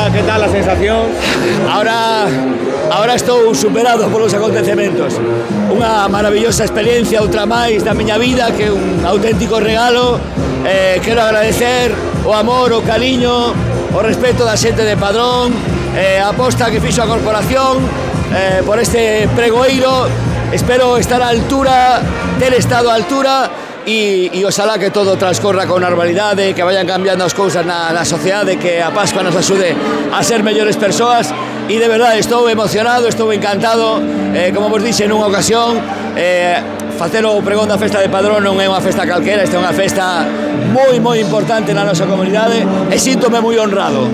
vida, que tal a sensación? Ahora estou superado polos acontecementos. Unha maravillosa experiencia, outra máis da miña vida, que é un auténtico regalo. Quero agradecer o amor, o cariño, o respeto da xente de Padrón, a aposta que fixo a corporación por este pregoeiro. Espero estar á altura, ter estado á altura, e oxalá que todo transcorra con normalidade, que vayan cambiando as cousas na sociedade, que a Pascua nos axude a ser mellores persoas. E de verdade estou emocionado, estou encantado. Como vos dixe nunha ocasión, facer o pregón da festa de Padrón non é unha festa calquera, esta é unha festa moi importante na nosa comunidade, e síntome moi honrado.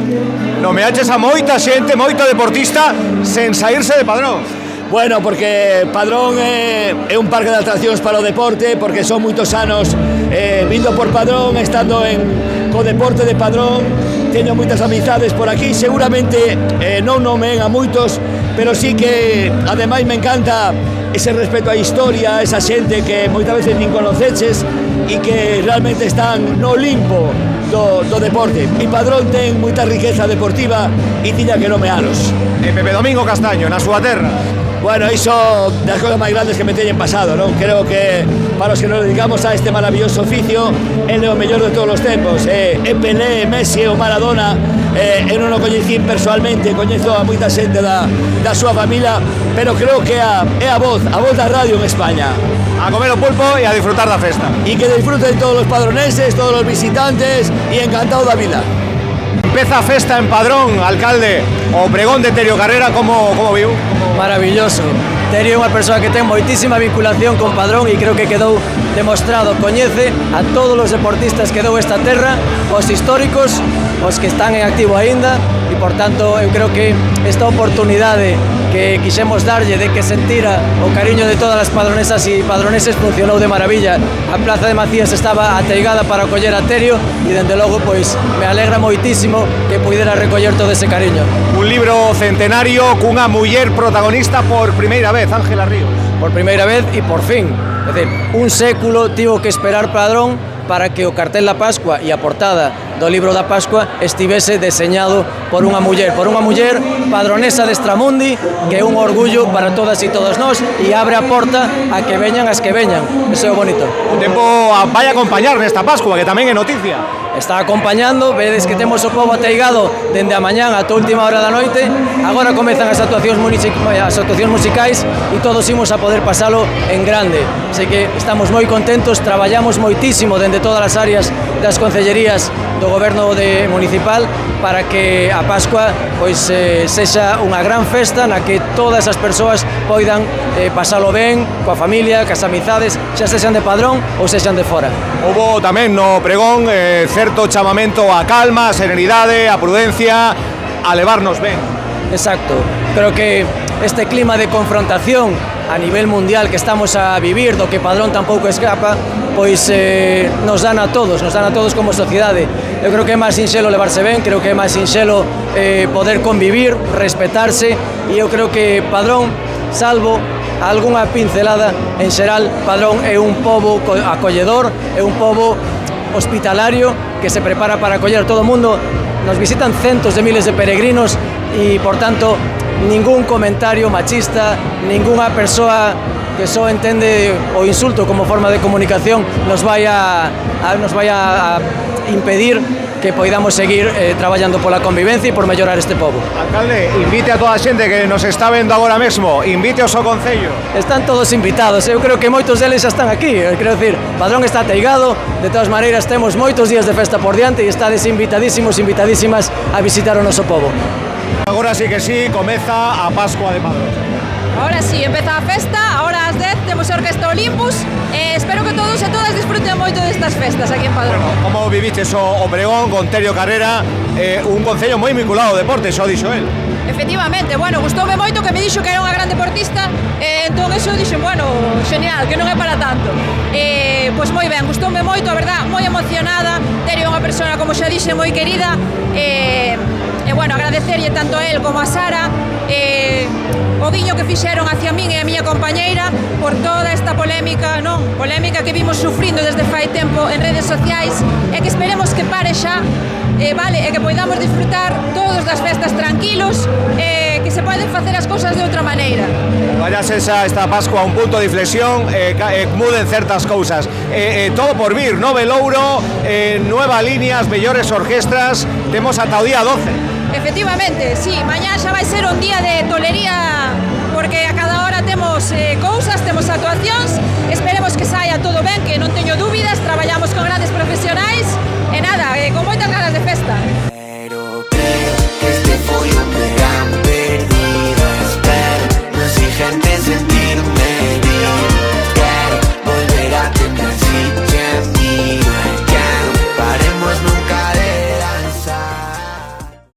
Nomeaches a moita xente, moito deportista sen saírse de Padrón. Bueno, porque Padrón é un parque de atraccións para o deporte, porque son moitos anos vindo por Padrón, estando co deporte de Padrón, teño moitas amizades por aquí, seguramente non nomeen a moitos, pero sí que ademais me encanta ese respeto á historia, esa xente que moitas veces nin conoceches e que realmente están no limpo do deporte. E Padrón ten moita riqueza deportiva e tiña que nomealos. Pepe Domingo Castaño, na súa terra. Bueno, iso das cosas máis grandes que me teñen pasado, non? Creo que para os que nos dedicamos a este maravilloso oficio, é o mellor de todos os tempos. É Pelé, Messi, o Maradona, eu non o coñecín personalmente, coñezo a moita xente da súa familia, pero creo que é a voz da radio en España. A comer o pulpo e a disfrutar da festa. E que disfruten todos os padroneses, todos os visitantes, e encantado da vida. Empeza a festa en Padrón, alcalde, o pregón de Terio Carrera, como viu? Maravilloso. Terio é unha persoa que ten moitísima vinculación con Padrón e creo que quedou demostrado, coñece a todos os deportistas que dou esta terra, os históricos, os que están en activo aínda, e por tanto eu creo que esta oportunidade que quixemos darlle de que sentira o cariño de todas as padronesas e padroneses funcionou de maravilla. A Plaza de Macías estaba ateigada para acoller a Terio e dende logo pois me alegra moitísimo que puidera recoller todo ese cariño. Un libro centenario cunha muller protagonista por primeira vez, Ángela Ríos. Por primeira vez e por fin. É dicir, un século tivo que esperar Padrón para que o cartel da Pascua e a portada do libro da Pascua estivese deseñado por unha muller padronesa de Estramundi, que é un orgullo para todas e todos nós e abre a porta a que veñan as que veñan. Eso é o bonito. O tempo vai acompañar nesta Pascua, que tamén é noticia. Está acompañando, vedes que temos o pobo ateigado dende a mañán ata a última hora da noite. Agora comezan as actuacións musicais e todos imos a poder pasalo en grande. Así que estamos moi contentos, traballamos moitísimo dende todas as áreas das concellerías do goberno municipal para que a Pascua pois sexa unha gran festa na que todas as persoas poidan pasalo ben coa familia, cas amizades, xa sexan de Padrón ou sexan de fora. Houbo tamén no pregón certo chamamento a calma, a serenidade, a prudencia, a levarnos ben. Exacto. Creo que este clima de confrontación a nivel mundial que estamos a vivir, do que Padrón tampouco escapa, pois nos dan a todos como sociedade. Eu creo que é máis sinxelo levarse ben, creo que é máis sinxelo poder convivir, respetarse, e eu creo que Padrón, salvo algunha pincelada, en xeral, Padrón é un pobo acolledor, é un pobo hospitalario que se prepara para acoller a todo o mundo. Nos visitan centos de miles de peregrinos e, por tanto, ningún comentario machista, ninguna persoa que só entende o insulto como forma de comunicación nos vai a impedir que poidamos seguir traballando pola convivencia e por mellorar este pobo. Alcalde, invite a toda a xente que nos está vendo agora mesmo, invíteos ao Concello. Están todos invitados, eu creo que moitos deles xa están aquí, quero dicir, Padrón está ateigado, de todas maneiras temos moitos días de festa por diante e estades invitadísimos, invitadísimas a visitar o noso pobo. Agora sí que sí, comeza a Pascua de Padrón. Ahora sí, empeza a festa, ahora ás 10 temos a Orquesta Olympus e espero que todos e todas disfruten moito destas festas aquí en Padrón. Bueno, como viviches o pregón con Terio Carrera, un concello moi vinculado ao deporte, xo dixo el. Efectivamente, bueno, gustoume moito que me dixo que era unha gran deportista, entón eso dixo, bueno, genial, que non é para tanto. Pois moi ben, gustoume moito, a verdad, moi emocionada. Terio é unha persona, como xa dixe, moi querida, e bueno, agradecerlle tanto a él como a Sara o guiño que fixeron hacia min e a miña compañeira por toda esta polémica, non? Polémica que vimos sufrindo desde fai tempo en redes sociais e que esperemos que pare xa, vale, e que poidamos disfrutar todos das festas tranquilos e que se poden facer as cousas de outra maneira. Vayase esta Pascua a un punto de inflexión, muden certas cousas. Todo por vir, nove Louro, nuevas líneas, mellores orquestras, temos ata o día 12. Efectivamente, sí, mañá xa vai ser un día de tolería porque a cada hora temos cousas, temos actuacións, esperemos que saia todo ben, que non teño dúbidas, traballamos con grandes profesionais e nada, con moitas ganas de festa.